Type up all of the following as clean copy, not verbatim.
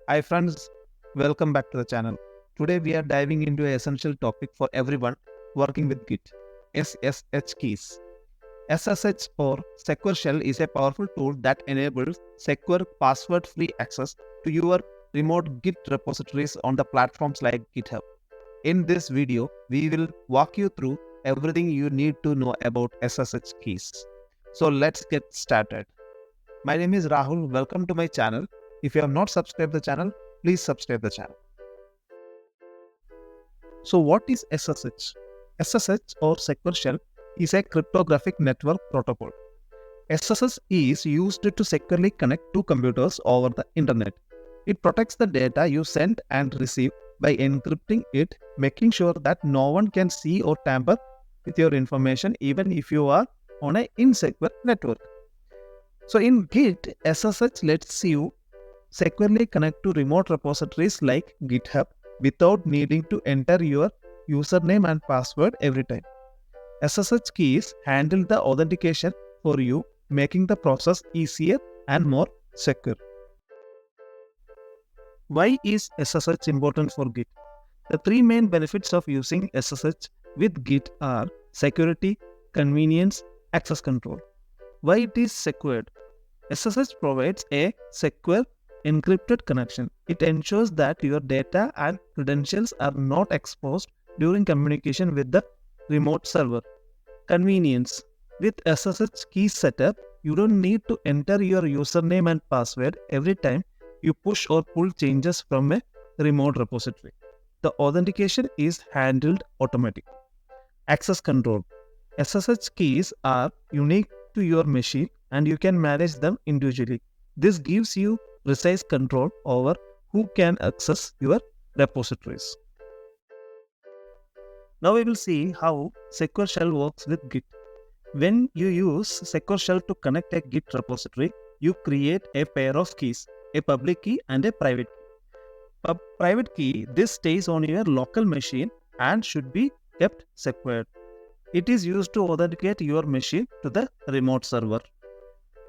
Hi friends, welcome back to the channel. Today we are diving into an essential topic for everyone working with Git, SSH keys. SSH or Secure Shell is a powerful tool that enables secure password-free access to your remote Git repositories on the platforms like GitHub. In this video, we will walk you through everything you need to know about SSH keys. So let's get started. My name is Rahul. Welcome to my channel. If you have not subscribed the channel, please subscribe the channel. So what is SSH? SSH or Secure Shell is a cryptographic network protocol. SSH is used to securely connect two computers over the internet. It protects the data you send and receive by encrypting it, making sure that no one can see or tamper with your information even if you are on an insecure network. So in Git, SSH lets you securely connect to remote repositories like GitHub without needing to enter your username and password every time. SSH keys handle the authentication for you, making the process easier and more secure. Why is SSH important for Git? The three main benefits of using SSH with Git are security, convenience, access control. Why it is secured? SSH provides a secure encrypted connection. It ensures that your data and credentials are not exposed during communication with the remote server. Convenience. With SSH key setup, you don't need to enter your username and password every time you push or pull changes from a remote repository. The authentication is handled automatically. Access control. SSH keys are unique to your machine and you can manage them individually. This gives you precise control over who can access your repositories. Now we will see how Secure Shell works with Git. When you use Secure Shell to connect a Git repository, you create a pair of keys, a public key and a private key. A private key, this stays on your local machine and should be kept secured. It is used to authenticate your machine to the remote server.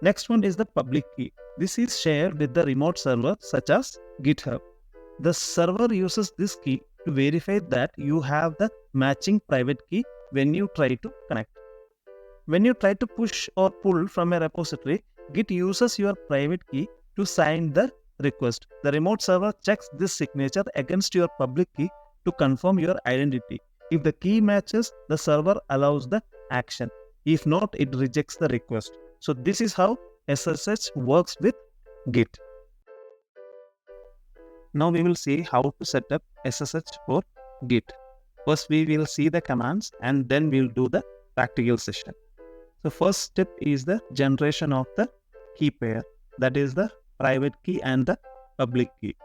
Next one is the public key. This is shared with the remote server such as GitHub. The server uses this key to verify that you have the matching private key when you try to connect. When you try to push or pull from a repository, Git uses your private key to sign the request. The remote server checks this signature against your public key to confirm your identity. If the key matches, the server allows the action. If not, it rejects the request. So this is how SSH works with Git. Now we will see how to set up SSH for Git. First we will see the commands and then we'll do the practical session. So first step is the generation of the key pair, that is the private key and the public key.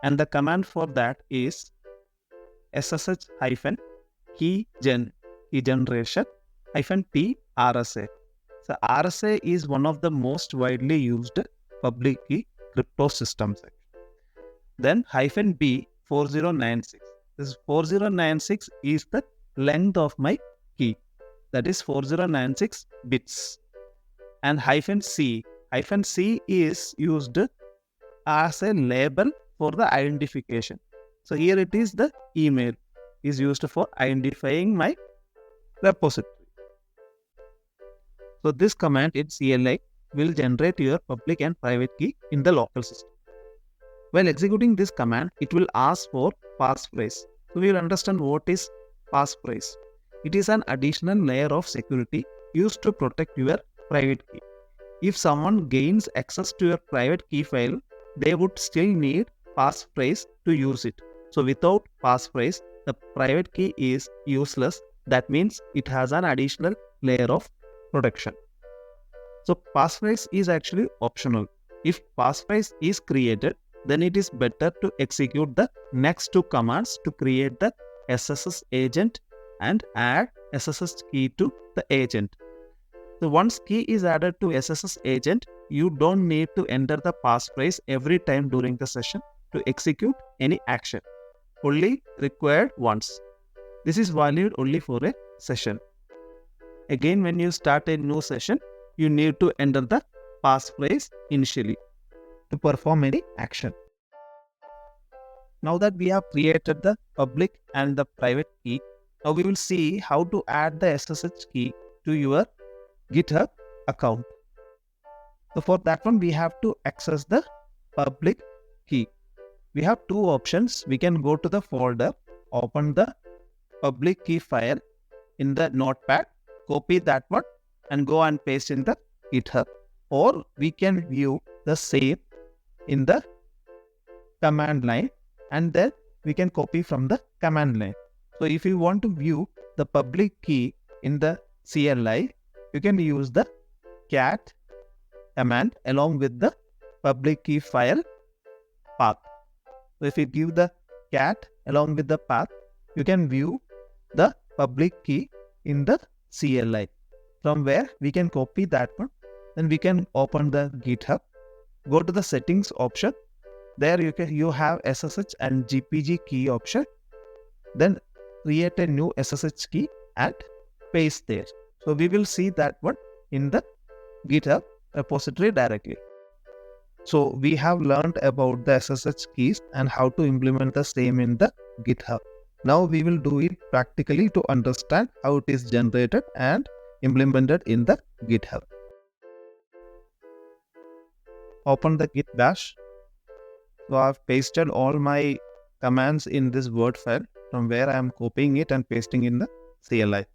And the command for that is ssh-keygen, key generation -p RSA. So RSA is one of the most widely used public key crypto systems. Then -b 4096. This 4096 is the length of my key. That is 4096 bits. And -c. -c is used as a label for the identification. So here it is the email is used for identifying my repository. So this command in CLI will generate your public and private key in the local system. While executing this command, it will ask for passphrase. So we will understand what is passphrase. It is an additional layer of security used to protect your private key. If someone gains access to your private key file, they would still need passphrase to use it. So without passphrase, the private key is useless. That means it has an additional layer of protection. So passphrase is actually optional. If passphrase is created, then it is better to execute the next two commands to create the ssh-agent and add SSH key to the agent. So once key is added to ssh-agent, you don't need to enter the passphrase every time during the session to execute any action. Only required once. This is valid only for a session. Again, when you start a new session, you need to enter the passphrase initially to perform any action. Now that we have created the public and the private key, now we will see how to add the SSH key to your GitHub account. So for that one, we have to access the public key. We have two options. We can go to the folder, open the public key file in the notepad, copy that one and go and paste in the GitHub. Or we can view the same in the command line and then we can copy from the command line. So if you want to view the public key in the CLI, you can use the cat command along with the public key file path. So if you give the cat along with the path, you can view the public key in the CLI. From where we can copy that one, then we can open the GitHub, go to the settings option. There you have SSH and GPG key option. Then create a new SSH key and paste there. So we will see that one in the GitHub repository directly. So we have learned about the SSH keys and how to implement the same in the GitHub. Now we will do it practically to understand how it is generated and implemented in the GitHub. Open the git bash. So I have pasted all my commands in this Word file from where I am copying it and pasting in the CLI.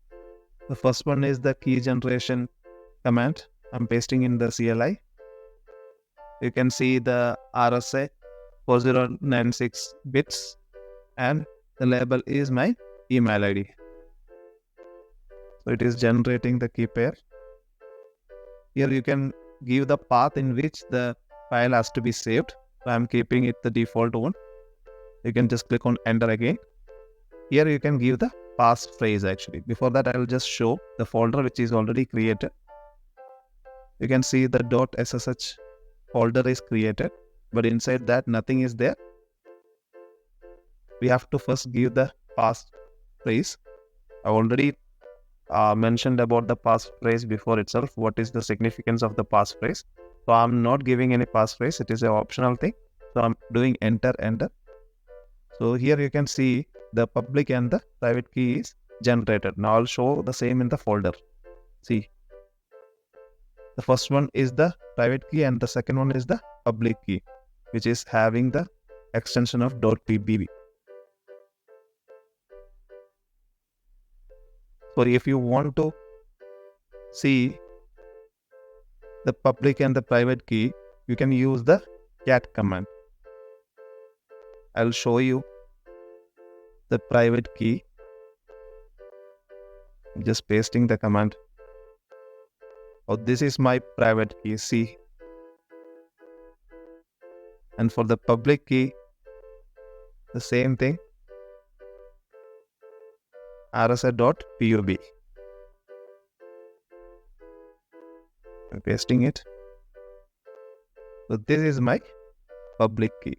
The first one is the key generation command. I am pasting in the CLI. You can see the RSA 4096 bits and the label is my email ID. So it is generating the key pair. Here you can give the path in which the file has to be saved. So I am keeping it the default one. You can just click on enter again. Here you can give the passphrase actually. Before that I will just show the folder which is already created. You can see the .ssh folder is created, but inside that nothing is there. We have to first give the passphrase. I already mentioned about the passphrase before itself. What is the significance of the passphrase? So I'm not giving any passphrase. It is an optional thing. So I'm doing enter. So here you can see the public and the private key is generated. Now I'll show the same in the folder. See, the first one is the private key and the second one is the public key, which is having the extension of .pbb. So if you want to see the public and the private key, you can use the cat command. I'll show you the private key. I'm just pasting the command. Oh, this is my private key, see. And for the public key, the same thing. rsa.pub. I'm pasting it. So this is my public key.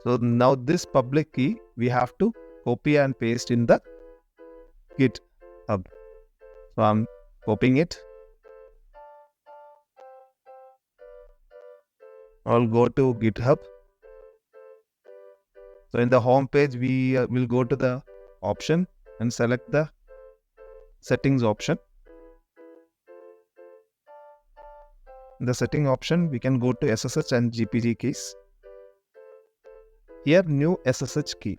So now this public key we have to copy and paste in the GitHub. So I'm copying it. I'll go to GitHub. So in the home page, we will go to the option and select the settings option. In the setting option, we can go to SSH and GPG keys. Here, new SSH key.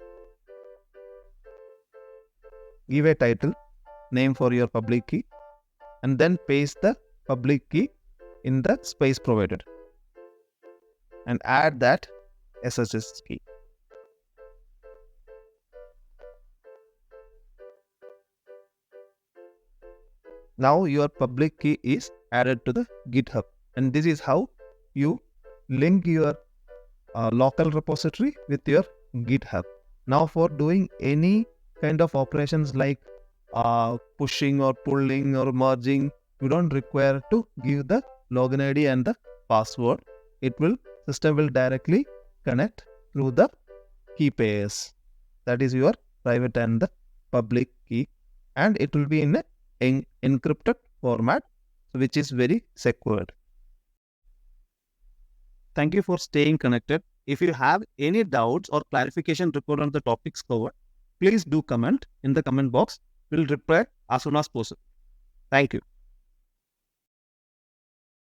Give a title, name for your public key, and then paste the public key in the space provided. And add that SSH key. Now your public key is added to the GitHub, and this is how you link your local repository with your GitHub. Now for doing any kind of operations like pushing or pulling or merging, you don't require to give the login ID and the password. System will directly connect through the key pairs. That is your private and the public key, and it will be in an encrypted format, which is very secured. Thank you for staying connected. If you have any doubts or clarification required on the topics covered, please do comment in the comment box. We'll reply as soon as possible. Thank you.